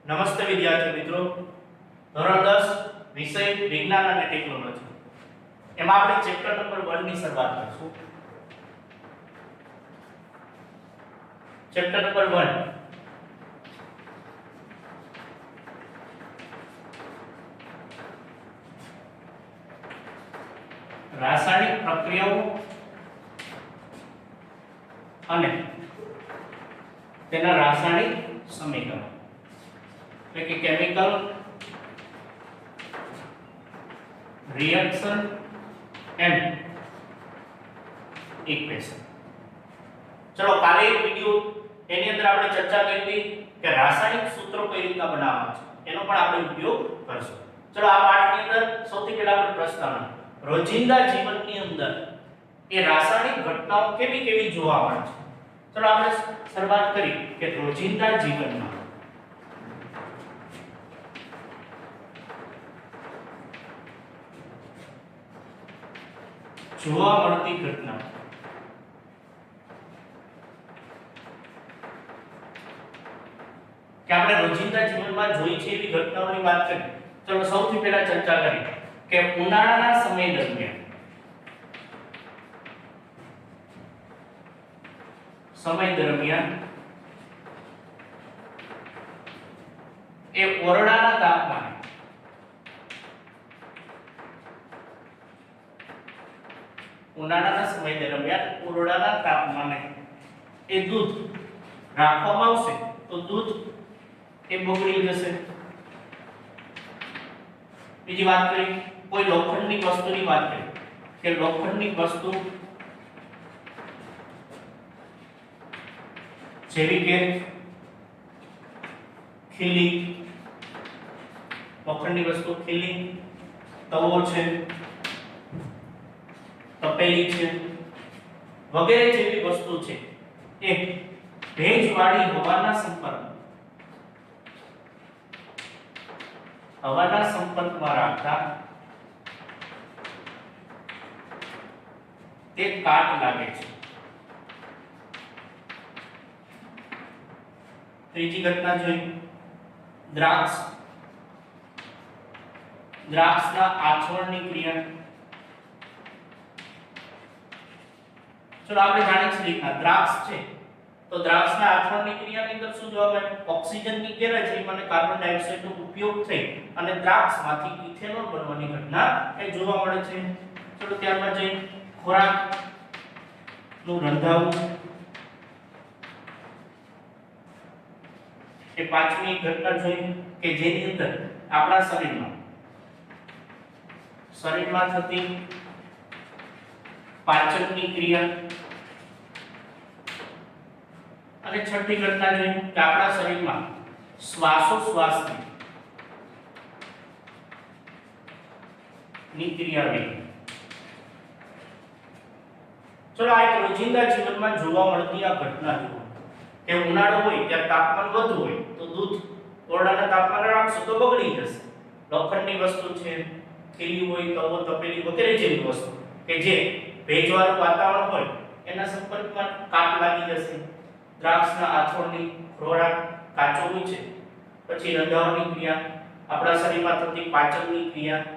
નમસ્તે વિદ્યાર્થી મિત્રો, ધોરણ 10 વિષય વિજ્ઞાન અને ટેકનોલોજી એમાં આપણે ચેપ્ટર નંબર 1 ની શરૂઆત કરીશું. ચેપ્ટર નંબર 1 રાસાયણિક પ્રક્રિયાઓ અને તેના રાસાયણિક સમીકરણો એટલે કે કેમિકલ રિએક્શન એન્ડ ઇક્વેશન. ચલો, કાલે એક વિડિયો એની અંદર આપણે ચર્ચા કરી હતી કે રાસાયણિક સૂત્રો કઈ રીતના બનાવવા છે, એનો પણ આપણે ઉપયોગ કરશું. ચલો, આ પાઠની અંદર સૌથી પહેલા આપણે પ્રસ્તાવના, રોજિંદા જીવનની અંદર એ રાસાયણિક ઘટનાઓ કેવી કેવી જોવા મળે છે. ચલો, આપણે શરૂઆત કરી કે રોજિંદા જીવનમાં જોવા મળતી ઘટના. કે આપણે રોજિંદા જીવનમાં જોઈ છે એવી ઘટનાઓની વાત કરીએ. ચલો, સૌથી પહેલા ચર્ચા કરી કે ઉનાળાના સમય દરમિયાન એ ઓરડાના તાપમાને ઓરડાના તાપમાને એ દૂધ રાખવામાં આવશે તો દૂધ એ બગડી જશે. બીજી વાત કરી કોઈ લોખંડની વસ્તુની વાત કરી કે લોખંડની વસ્તુ જેવી કે ખીલી, લોખંડની વસ્તુ ખીલી, તવો છે, તપેલી છે વગેરે જેવી વસ્તુ છે એ ભેજવાળી હવાના સંપર્કમાં રાખતા તે કાટ લાગે છે. ત્રીજી ઘટના જોઈ દ્રાક્ષના આચરણની ક્રિયા. ચલો, આપણે જાણીએ છીએ કે દ્રાક્ષ છે તો દ્રાક્ષના આચરણની ક્રિયાની અંદર શું જોવા મળે? ઓક્સિજનની ગેરહાજરીમાં અને કાર્બન ડાયોક્સાઇડનો ઉપયોગ થઈ અને દ્રાક્ષમાંથી ઇથેનોલ બનવાની ઘટના એ જોવા મળે છે. ચલો, ત્યારબાદ જઈ ખોરાકનું રંધાવું. એ પાંચમી ઘટના જોઈ કે જેની અંદર આપણા શરીરમાં થતી પાચનની ક્રિયા. અને છઠ્ઠી ઘટના જોઈ કે આપણા શરીરમાં શ્વાસોશ્વાસની ક્રિયા રહી. ચલો, આ એક રોજિંદા જીવનમાં જોવા મળતી આ ઘટના જુઓ કે ઉનાળો હોય ત્યારે તાપમાન વધુ હોય તો દૂધ ઓરડાના તાપમાને રાખશો તો બગડી જશે. લોખંડની વસ્તુ છે, ખીલી હોય, તવો, તપેલી વગેરે જેવી વસ્તુ કે જે ભેજવાળું વાતાવરણ હોય એના સંપર્કમાં કાટ લાગી જશે. દ્રાક્ષના આથોડની ખોરાક કાચો હોય છે, પછી રંધાવાની ક્રિયા, આપણા શરીરમાં થતી પાચનની ક્રિયા,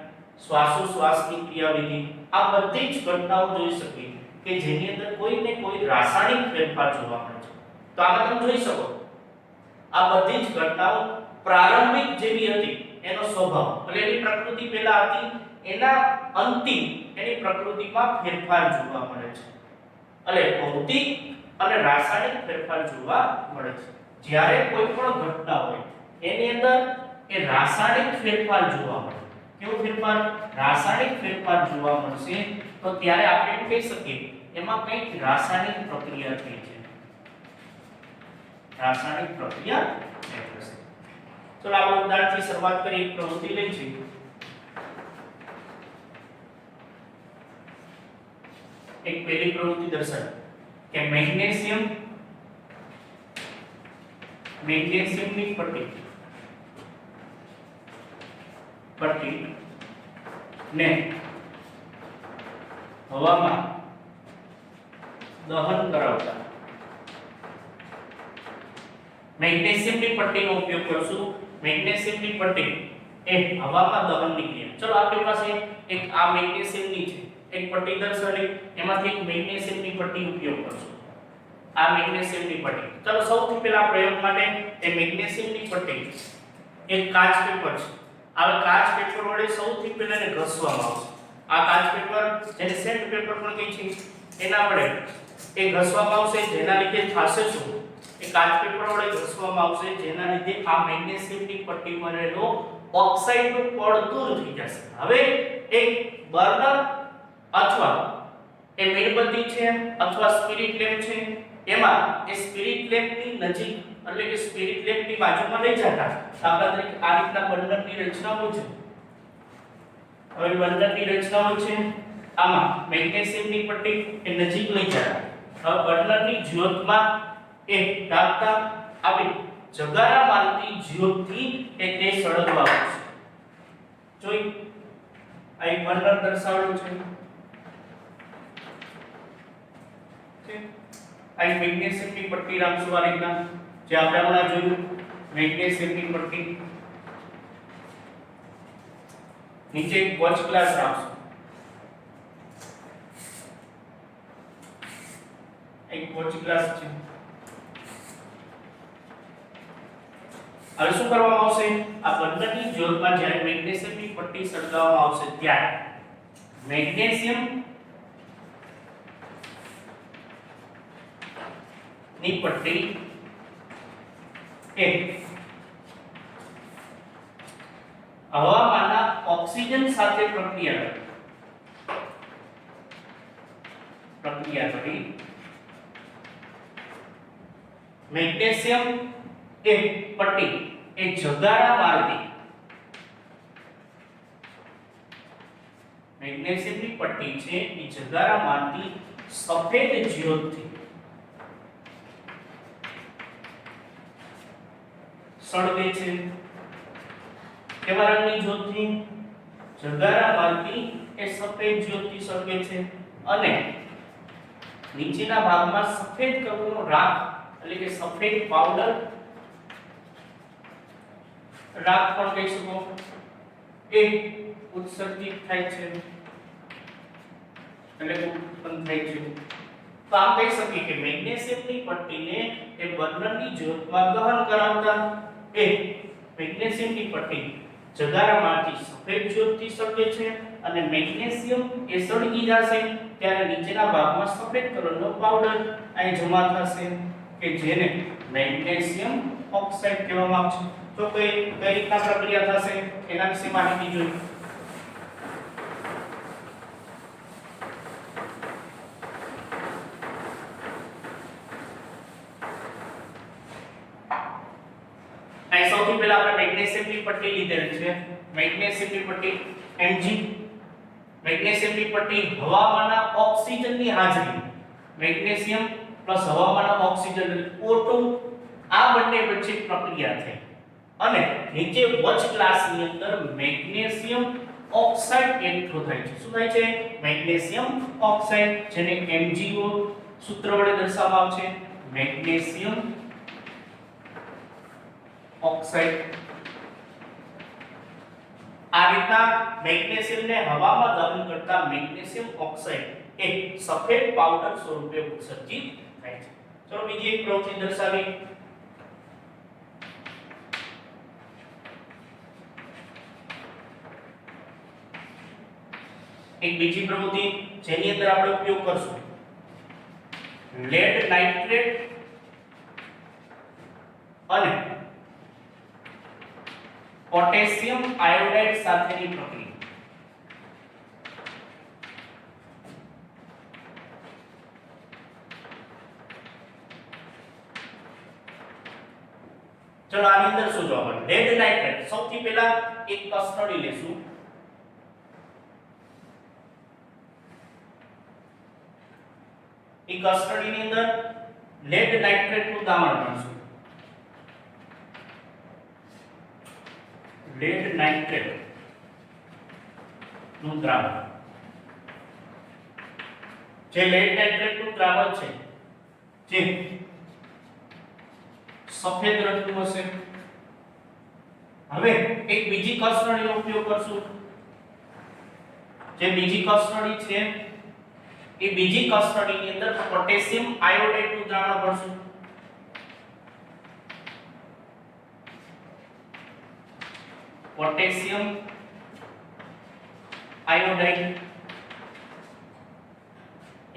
શ્વાસોશ્વાસની ક્રિયાવિધિ, આ બધી જ ઘટનાઓ જોઈ શકીએ કે જેની અંદર કોઈ ને કોઈ રાસાયણિક ફેરફાર જોવા મળે છે. તો આમાં તમે જોઈ શકો આ બધી જ ઘટનાઓ પ્રારંભિક જેવી હતી એનો સ્વભાવ એટલે એની પ્રકૃતિ પહેલા હતી એના અંતિમ એની પ્રકૃતિમાં ફેરફાર જોવા મળે છે. એટલે ભૌતિક અને રાસાયણિક ફેરફાર જોવા મળે છે. જ્યારે કોઈ પણ ઘટના હોય એની અંદર એ રાસાયણિક ફેરફાર જોવા મળે. કેવો ફેરફાર? રાસાયણિક ફેરફાર જોવા મળશે તો ત્યારે આપણે એમ કહી શકીએ એમાં કંઈક રાસાયણિક પ્રક્રિયા થઈ છે. રાસાયણિક પ્રક્રિયા થઈ છે. ચલો, આપણે ઉદાહરણથી શરૂઆત કરી. એક પ્રવૃત્તિ લઈ છે. એક પહેલી પ્રવૃત્તિ દર્શાવે કે મેગ્નેશિયમની પટ્ટી ને હવામાં દહન કરાવતા મેગ્નેશિયમની પટ્ટીનો ઉપયોગ કરશું. મેગ્નેશિયમની પટ્ટી એ હવામાં દહનની ક્રિયા. ચલો આપણી પાસે એક આ મેગ્નેશિયમની છે એક પટ્ટી દર્શાવી, એમાંથી એક મેગ્નેશિયમની પટ્ટી ઉપયોગ કરશું. આ મેગ્નેશિયમની પટ્ટી. ચલો સૌથી પહેલા પ્રયોગ માટે એ મેગ્નેશિયમની પટ્ટી એક કાચ પેપર છે. આ કાચ પેપર વડે સૌથી પહેલા એને ઘસવામાં આવશે. આ કાચ પેપર જેને સેન્ડ પેપર પણ કહે છે, એના વડે એ ઘસવામાં આવશે, જેના લીધે થશે શું? એ કાચ પેપર વડે ઘસવામાં આવશે, જેના લીધે આ મેગ્નેશિયમની પટ્ટીમાં રહેલો ઓક્સાઇડનું પડ દૂર થઈ જશે. હવે એક બર્નર અથવા એ મીણબત્તી છે અથવા સ્પિરિટ લેમ્પ છે, એમાં એ સ્પિરિટ લેમ્પની નજીક એટલે કે સ્પિરિટ લેમ્પની બાજુમાં લઈ જતા દાખલા તરીકે આ રીતના બર્નરની રચના હોય છે. હવે બર્નરની રચના હોય છે, આમાં મેગ્નેશિયમની પટ્ટી એ નજીક લઈ જતા હવે બર્નરની જ્યોતમાં એ ડાબતા આપી જગારા મારતી જ્યોતથી એ તે સળગવા આવશે. જોઈ આ એક બર્નર દર્શાવેલું છે. આ એક મેગ્નેશિયમની પટ્ટી રાખશું આ રીતના, જે આપણે હમણાં જોયું મેગ્નેશિયમની પટ્ટી. નીચે એક વોચ ગ્લાસ રાખશું. એક વોચ ગ્લાસ છે. હવે શું કરવામાં આવશે? આ બર્નરની જ્યોતમાં જ્યારે મેગ્નેશિયમની પટ્ટી સળગાવવામાં આવશે ત્યારે મેગ્નેશિયમ ની પટ્ટી એ હવામાંના ઓક્સિજન સાથે પ્રક્રિયા કરી મેગ્નેશિયમ એ પટ્ટી એ જગારા મારતી મેગ્નેશિયમની પટ્ટી છે એ જગારા મારતી સફેદ જ્યોતથી સળગે છે. કેવા રંગની જ્યોતથી? જગારા મારતી એ સફેદ જ્યોતથી સળગે છે અને નીચેના ભાગમાં સફેદ કલરનો રાખ એટલે કે સફેદ પાવડર રાખ પણ કહી શકો એ ઉત્સર્જિત થાય છે એટલે ઉત્પન્ન થાય છે. તો આમ કહી શકીએ કે મેગ્નેશિયમની પટ્ટીને એ બર્નરની જ્યોતમાં દહન કરાવતા એ મેગ્નેશિયમની પટ્ટી જગારામાંથી સફેદ જ્યોતથી સળગે છે અને મેગ્નેશિયમ એ સળગી જશે ત્યારે નીચેના ભાગમાં સફેદ કલરનો પાવડર અહીં જમા થશે કે જેને મેગ્નેશિયમ ઓક્સાઇડ કહેવામાં આવે છે. તો કઈ રીતના પ્રક્રિયા થશે એના વિશે માહિતી જોઈએ. અહીં સૌથી પહેલા આપણે મેગ્નેશિયમની પટ્ટી લીધેલ છે. મેગ્નેશિયમની પટ્ટી Mg. મેગ્નેશિયમની પટ્ટી હવામાંના ઓક્સિજનની હાજરી મેગ્નેશિયમ પ્લસ હવામાંના ઓક્સિજન O2 આ બંને વચ્ચે પ્રક્રિયા થઈ અને નીચે વોચ ગ્લાસની અંદર મેગ્નેશિયમ ઓક્સાઇડ એકઠો થાય છે. શું થાય છે? મેગ્નેશિયમ ઓક્સાઇડ, જેને MgO સૂત્ર વડે દર્શાવવામાં આવે છે. Magnesium oxide. આ રીતના મેગ્નેશિયમને હવામાં દહન કરતા મેગ્નેશિયમ ઓક્સાઇડ એ સફેદ પાવડર સ્વરૂપે ઉત્સર્જિત થાય છે. ચલો બીજી એક પ્રવૃત્તિ દર્શાવી. એક બીજી પ્રવૃત્તિ જેની અંદર આપણે ઉપયોગ કરશું લેડ નાઇટ્રેટ અને પોટેશિયમ આયોડાઇડ સાથેની પ્રક્રિયા. ચલો આની અંદર શું જોવા મળે? Lead nitrate. સૌથી પહેલા એક કસ્ટડી લેશું. એક કસ્ટડીની અંદર લેડ નાઇટ્રેટનું દ્રાવણ ગણશું. લેડ નાઇટ્રેટ નું દ્રાવણ. જે લેડ નાઇટ્રેટ નું દ્રાવણ છે જે સફેદ રંગનું હશે. હવે એક બીજી કસનળીનો ઉપયોગ કરશું. જે બીજી કસનળી છે એ બીજી કસનળીની અંદર પોટેશિયમ આયોડાઇડનું દ્રાવણ ભરશું. પોટેશિયમ આયોડાઇડ,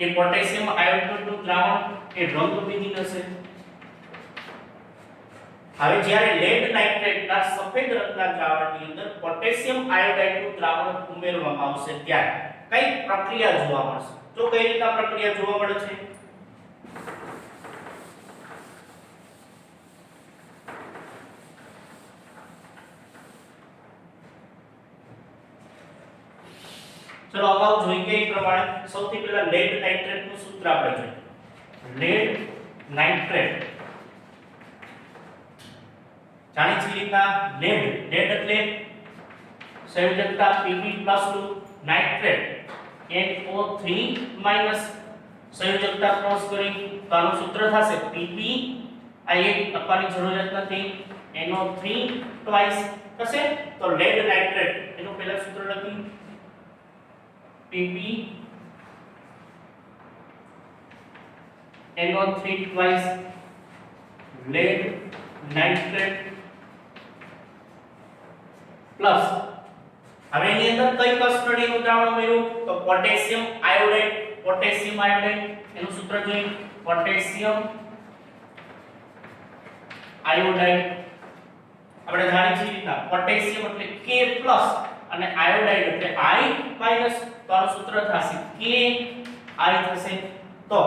એ પોટેશિયમ આયોડાઇડનું દ્રાવણ એ રંગવિહીન હશે. હવે જ્યારે લેડ નાઇટ્રેટના સફેદ રંગના દ્રાવણની અંદર પોટેશિયમ આયોડાઇડનું દ્રાવણ ઉમેરવામાં આવશે ત્યારે કઈ પ્રક્રિયા જોવા મળશે? તો કઈ રીતના પ્રક્રિયા જોવા મળે છે? ચલો અગાઉ જોઈ ગયા એ પ્રમાણે સૌથી પહેલા લેડ નાઇટ્રેટનું સૂત્ર આપણે જોઈએ. લેડ નાઇટ્રેટ જાણી છે રીતના લેડ એટલે સંયોજકતા Pb + નાઇટ્રેટ NO3- સંયોજકતા ક્રોસ કરી તો આનું સૂત્ર થશે Pb, આ એક લખવાની જરૂરિયાત નથી, NO3 ટ્વાઇસ થશે. તો લેડ નાઇટ્રેટ એનું પહેલા સૂત્ર લખી Pb NO3 twice lead nitrate plus હવે એની અંદર કઈ કસનળીનું દ્રાવણ ઉમેર્યું? તો પોટેશિયમ આયોડાઇડ. પોટેશિયમ આયોડાઇડ એનું સૂત્ર જોઈએ. પોટેશિયમ આયોડાઇડ આપણે જાણીએ છીએ રીતના પોટેશિયમ એટલે K+ અને આયોડાઇડ એટલે I- તો આનું સૂત્ર થશે KI થશે. તો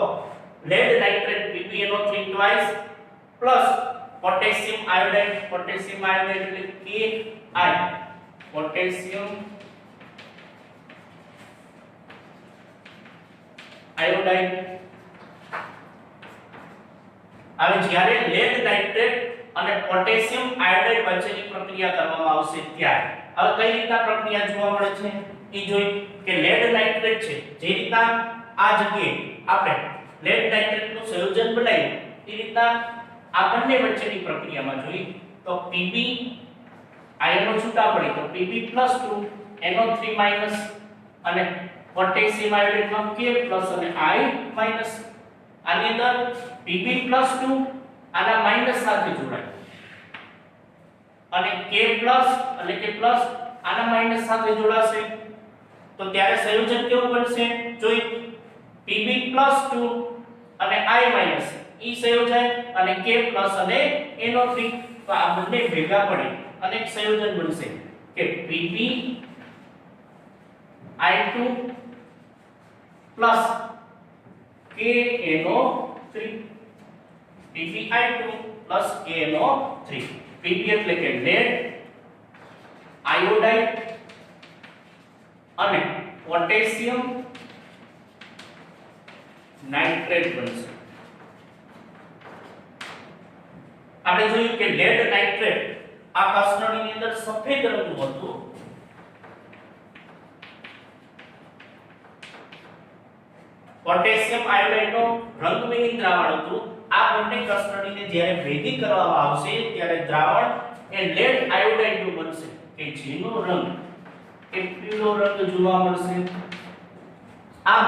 lead nitrate PbNO3 twice plus potassium iodide. Potassium iodide એટલે KI, પોટેશિયમ આયોડાઇડ. હવે જ્યારે લેડ નાઇટ્રેટ અને પોટેશિયમ આયોડાઇડ વચ્ચેની પ્રક્રિયા કરવામાં આવશે ત્યારે હવે કઈ રીતના પ્રક્રિયા જોવા મળે છે એ જોઈ કે લેડ નાઇટ્રેટ છે જે રીતના આ જગ્યાએ આપણે લેડ નાઇટ્રેટનું સંયોજન બનાવ્યું એ રીતના આ બંને વચ્ચેની પ્રક્રિયામાં જોઈ તો Pb આયનો છૂટા પડી તો Pb + 2 NO3- અને પોટેશિયમ આયોડાઇડમાં K+ અને I- આની અંદર Pb + 2 આના માઈનસ સાથે જોડાય અને K+ એટલે કે પ્લસ આના માઈનસ સાથે જોડાશે તો ત્યારે સંયોજન કેવું બનશે? જોઈ Pb + 2 અને I- ઈ સંયોજન અને K+ અને NO3 તો આ બંને ભેગા પડી અને એક સંયોજન બનશે કે PbI2 + KNO3. PbI2 + KNO3. Pb એટલે કે લેડ આયોડાઇડ અને પોટેશિયમ નાઇટ્રેટ બનશે. આપણે જોયું કે લેડ નાઇટ્રેટ આ કસનળીની અંદર સફેદ રંગનું હતું. પોટેશિયમ આયોડાઇડનો રંગવિહીન દ્રાવણ હતું. આ બંને કસનળીને જ્યારે ભેગી કરવામાં આવશે ત્યારે દ્રાવણ એ લેડ આયોડાઇડનું બનશે કે જેનો રંગ એ પીળો રંગ જોવા મળશે. આમ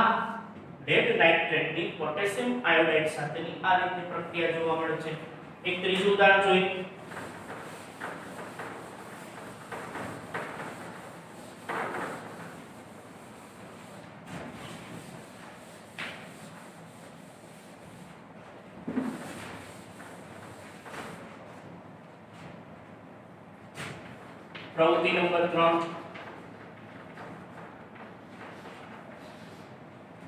લેડ નાઇટ્રેટની પોટેશિયમ આયોડાઇડ સાથેની આ રીતની પ્રક્રિયા જોવા મળે છે. એક ત્રીજું ઉદાહરણ જોઈએ. પ્રવૃત્તિ નંબર 3.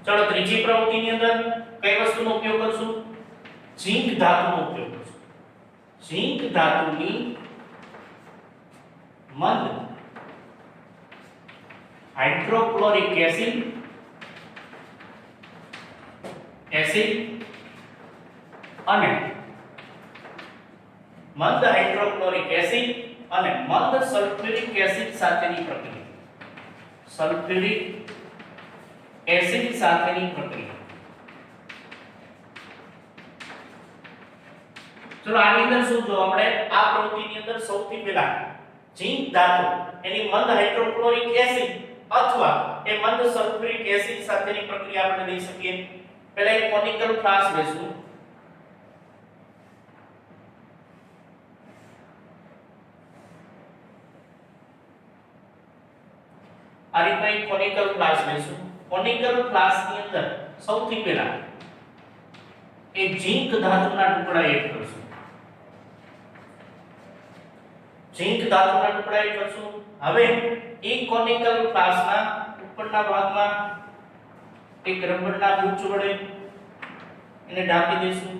ચલો ત્રીજી પ્રવૃત્તિની અંદર કઈ વસ્તુનો ઉપયોગ કરશું? ઝિંક ધાતુનો ઉપયોગ કરશું. ઝિંક ધાતુની મંદ હાઇડ્રોક્લોરિક એસિડ અને મંદ હાઇડ્રોક્લોરિક એસિડ અને મંદ સલ્ફ્યુરિક એસિડ સાથેની પ્રક્રિયા. સલ્ફ્યુરિક એસિડ સાથેની પ્રક્રિયા ચલો આની અંદર શું જોવા મળે? આ પ્રવૃત્તિની અંદર સૌથી પહેલા ઝીંક ધાતુ એની મંદ હાઇડ્રોક્લોરિક એસિડ અથવા એ મંદ સલ્ફ્યુરિક એસિડ સાથેની પ્રક્રિયા આપણે લઈ શકીએ. પહેલા એક કોનિકલ ફ્લાસ્ક લેશું. આ રીતના એક કોનિકલ ફ્લાસ્ક લેશું. કોનિકલ ફ્લાસ્કની અંદર સૌથી પહેલા એ ઝીંક ધાતુના ટુકડા એડ કરશું. ઝીંક ધાતુના ટુકડા એડ કરશું. હવે એક કોનિકલ ફ્લાસ્કના ઉપરના ભાગમાં એક રબરના ગુચ્છ વડે એને ઢાંકી દઈશું.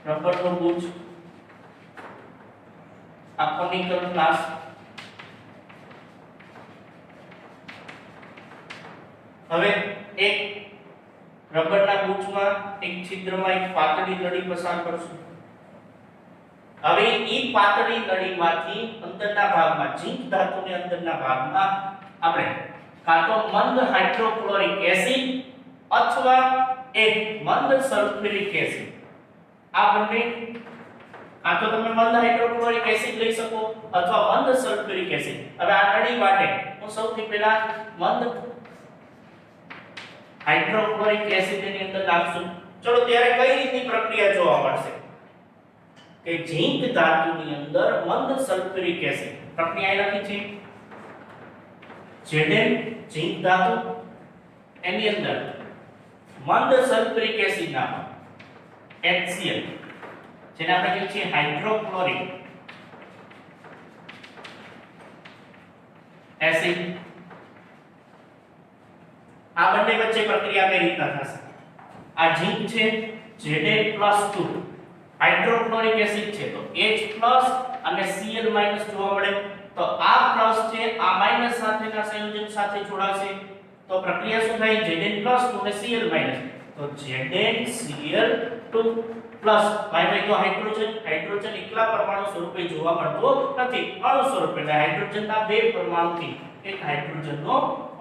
રબરનો ગુચ્છ આ કોનિકલ ફ્લાસ્ક. હવે એક રબરના ગુચ્છમાં એક છિદ્રમાં એક પાતળી નળી પસાર કરશું. હવે એ પાતળી નળીમાંથી અંદરના ભાગમાં ઝીંક ધાતુની અંદરના ભાગમાં આપણે કાં તો મંદ હાઇડ્રોક્લોરિક એસિડ અથવા એક મંદ સલ્ફ્યુરિક એસિડ આ બંને કાં તો તમે મંદ હાઇડ્રોક્લોરિક એસિડ લઈ શકો અથવા મંદ સલ્ફ્યુરિક એસિડ. હવે આ નળી માટે હું સૌથી પહેલા મંદ હાઇડ્રોક્લોરિક એસિડ ની અંદર નાખશું. ચલો ત્યારે કઈ રીતની પ્રક્રિયા જોવા મળશે કે ઝીંક ધાતુની અંદર મંદ સલ્ફ્યુરિક એસિડ પ્રક્રિયા લખી છે Zn ઝીંક ધાતુ એની અંદર મંદ સલ્ફ્યુરિક એસિડ નાખો HCl જેને આપણે કહીએ છીએ હાઇડ્રોક્લોરિક એસિડ. આ બંને વચ્ચે પ્રક્રિયા કઈ રીતના થશે? આ ઝીંક છે Zn+2 હાઇડ્રોક્લોરિક એસિડ છે તો H+ અને Cl- જોવા મળે તો આ પ્લસ છે આ માઈનસ સાથેના સંયોજન સાથે જોડાશે તો પ્રક્રિયા શું થાય? Zn+2 અને Cl- તો ZnCl2 પ્લસ ભાઈ તો હાઇડ્રોજન એકલા પરમાણુ સ્વરૂપે જોવા મળતો નથી, અણુ સ્વરૂપે. એટલે હાઇડ્રોજનના બે પરમાણુથી એક હાઇડ્રોજનનો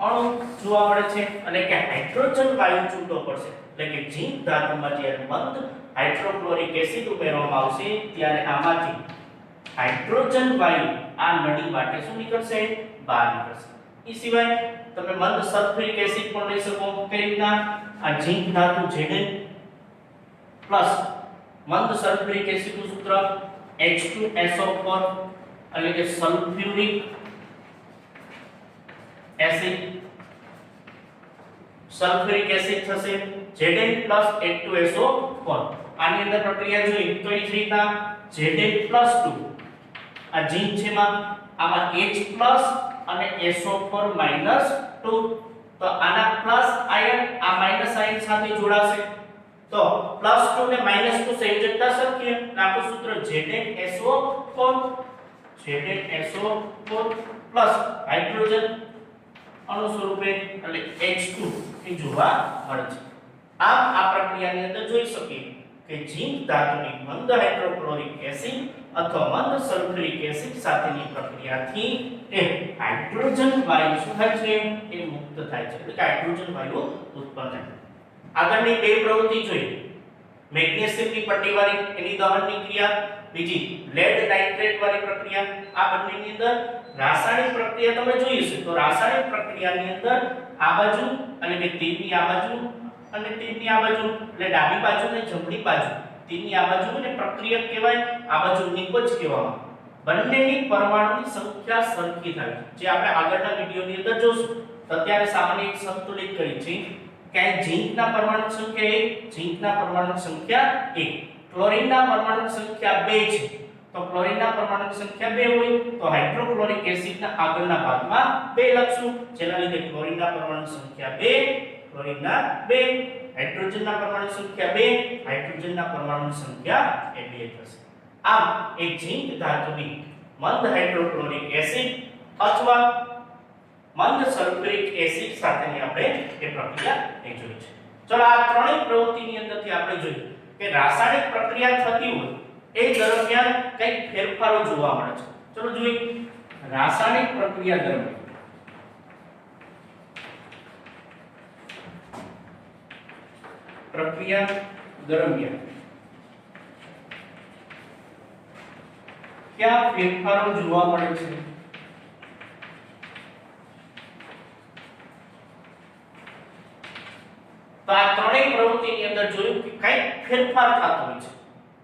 અણુ જોવા મળે છે અને કે હાઇડ્રોજન વાયુ છૂટો પડશે. એટલે કે ઝીંક ધાતુમાં જ્યારે મંદ હાઇડ્રોક્લોરિક એસિડ ઉમેરવામાં આવશે ત્યારે આમાંથી હાઇડ્રોજન વાયુ આ નળી માટે શું નીકળશે? બહાર નીકળશે. એ સિવાય તમે મંદ સલ્ફ્યુરિક એસિડ પણ લઈ શકો. કઈ રીતના? આ ઝીંક ધાતુ Zn પ્લસ મંદ સલ્ફ્યુરિક એસિડ નું સૂત્ર H2SO4 એટલે કે સલ્ફ્યુરિક એસિડ. સલ્ફ્યુરિક એસિડ થશે Zn પ્લસ H2SO4. આની અંદર પ્રક્રિયા જોઈ તો એ જ રીતના Zn+2 આ ઝીંક છે આમાં H+ અને SO4-2 તો આના પ્લસ આયન આ માઈનસ આયન સાથે જોડાશે તો +2 ને -2 સંયોજકતા સરખી આપણું સૂત્ર ZnSO4 પ્લસ હાઇડ્રોજન અણુ સ્વરૂપે એટલે H2 એ જોવા મળે છે. આમ આ પ્રક્રિયાની અંદર જોઈ શકીએ કે ઝીંક ધાતુની મંદ હાઇડ્રોક્લોરિક એસિડ અથવા મંદ સલ્ફ્યુરિક એસિડ સાથેની પ્રક્રિયાથી એ હાઇડ્રોજન વાયુ શું થાય છે? એ મુક્ત થાય છે. એટલે કે હાઇડ્રોજન વાયુ ઉત્પન્ન થાય છે. આગળની બે પ્રવૃત્તિ જોઈ. મેગ્નેશિયમની પટ્ટીવાળી એની દહનની ક્રિયા, બીજી લેડ નાઇટ્રેટ વાળી પ્રક્રિયા. આ બંનેની અંદર રાસાયણિક પ્રક્રિયા તમે જોઈ છે તો રાસાયણિક પ્રક્રિયાની અંદર આ બાજુ એટલે કે તીરની આ બાજુ અને તીરની આ બાજુ એટલે ડાબી બાજુ અને જમણી બાજુ તીરની આ બાજુ ને પ્રક્રિયક કહેવાય, આ બાજુ નિપજ કહેવામાં. બંનેની પરમાણુની સંખ્યા સરખી થાય જે આપણે આગળના વિડિયોની અંદર જોશું. તો અત્યારે સામાન્ય એક સંતુલિત કરી છે કે ઝીંકના પરમાણુ સંખ્યા 1, ઝીંકના પરમાણુ સંખ્યા 1, ક્લોરીનના પરમાણુ સંખ્યા 2 છે. તો ક્લોરીનના પરમાણુ સંખ્યા 2 હોય તો હાઇડ્રોક્લોરિક એસિડના આગળના ભાગમાં 2 લખશું જેના લીધે ક્લોરીનના પરમાણુ સંખ્યા 2, ક્લોરીનના 2, હાઇડ્રોજનના પરમાણુ સંખ્યા 2, હાઇડ્રોજનના પરમાણુ સંખ્યા એ 2 થશે. આમ એક ઝીંક ધાતુની મંદ હાઇડ્રોક્લોરિક એસિડ અથવા મંદ સલ્ફ્યુરિક એસિડ સાથેની આપણે એ પ્રક્રિયા એ જોઈ છે. ચલો આ ત્રણેય પ્રવૃત્તિની અંદરથી આપણે જોયું કે રાસાયણિક પ્રક્રિયા થતી હોય એ દરમિયાન કઈ ફેરફારો જોવા મળે છે. ચલો જોઈએ રાસાયણિક પ્રક્રિયા દરમિયાન કયા ફેરફારો જોવા મળે છે? તો આ ત્રણેય પ્રવૃત્તિની અંદર જોયું કે કઈ ફેરફાર થતો હોય છે.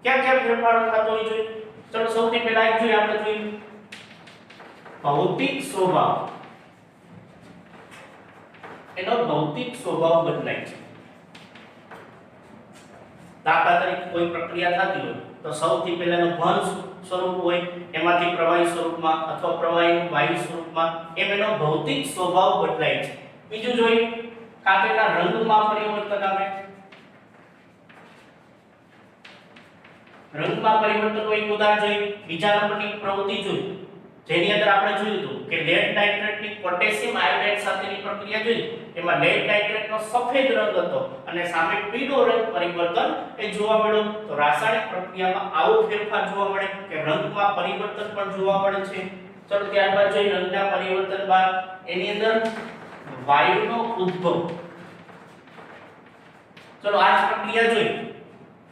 ક્યાં ક્યાં ફેરફારો થતો હોય છે? ચલો સૌથી પહેલા એક જોઈએ, આપણે જોઈએ ભૌતિક સ્વભાવ. એનો ભૌતિક સ્વભાવ બદલાય છે. દાખલા તરીકે કોઈ પ્રક્રિયા થતી હોય તો સૌથી પહેલાનું ઘન સ્વરૂપ હોય, એમાંથી પ્રવાહી સ્વરૂપમાં અથવા પ્રવાહીનું વાયુ સ્વરૂપમાં, એમ એનો ભૌતિક સ્વભાવ બદલાય છે. બીજું જોઈએ કાંકરેના રંગમાં પરિવર્તન આવે. રંગમાં પરિવર્તન હોય એક ઉદાહરણ જોઈએ. બીજા નંબરની પ્રવૃત્તિ જોઈ જેની અંદર આપણે જોયું હતું કે લેડ નાઇટ્રેટની પોટેશિયમ આયોડાઇડ સાથેની પ્રક્રિયા જોઈ. એમાં લેડ નાઇટ્રેટનો સફેદ રંગ હતો અને સામે પીળો રંગ પરિવર્તન એ જોવા મળ્યો. તો રાસાયણિક પ્રક્રિયામાં આવો ફેરફાર જોવા મળે કે રંગમાં પરિવર્તન પણ જોવા મળે છે. ચલો ત્યારબાદ જોઈએ રંગના પરિવર્તન બાદ એની અંદર વાયુનો ઉદ્ભવ. ચલો આ જ પ્રક્રિયા જોઈ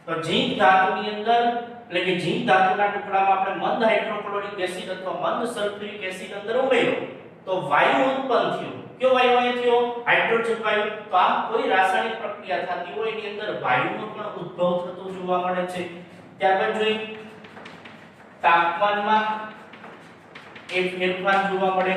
તો ઝીંક ધાતુની અંદર એટલે કે ઝીંક ધાતુના ટુકડામાં આપણે મંદ હાઇડ્રોક્લોરિક એસિડ અથવા મંદ સલ્ફ્યુરિક એસિડ અંદર ઉમેર્યો તો વાયુ ઉત્પન્ન થયો. કયો વાયુ અહીંયા થયો? હાઇડ્રોજન વાયુ. તો આ કોઈ રાસાયણિક પ્રક્રિયા થતી હોય એની અંદર વાયુનો પણ ઉદ્ભવ થતો જોવા મળે છે. ત્યારબાદ જોઈએ તાપમાનમાં એ ફેરફાર જોવા મળે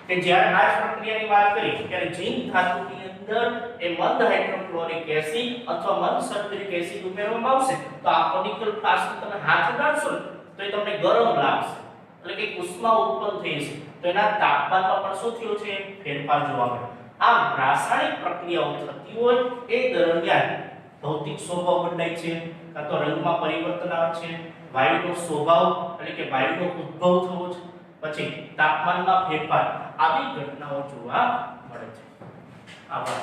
કે જ્યારે આ પ્રક્રિયાની વાત કરી ત્યારે ઝીંક ધાતુની અંદર એ મંદ હાઇડ્રોક્લોરિક એસિડ અથવા મંદ સલ્ફ્યુરિક એસિડ ઉમેરવામાં આવશે તો આ કોનિકલ ફ્લાસ્ક તમે હાથ ઉડાડશો તો એ તમને ગરમ લાગશે, એટલે કે ઉષ્મા ઉત્પન્ન થઈ છે. તો એના તાપમાનમાં પણ શું થયું છે? ફેરફાર જોવા મળે. આમ રાસાયણિક પ્રક્રિયાઓ થતી હોય એ દરમિયાન ભૌતિક સ્વભાવ બદલાય છે, કાં તો રંગમાં પરિવર્તન આવે છે, વાયુનો સ્વભાવ એટલે કે વાયુનો ઉદ્ભવ થવો છે, પછી તાપમાનમાં ફેરફાર, આવી ઘટનાઓ જોવા મળે છે. આભાર.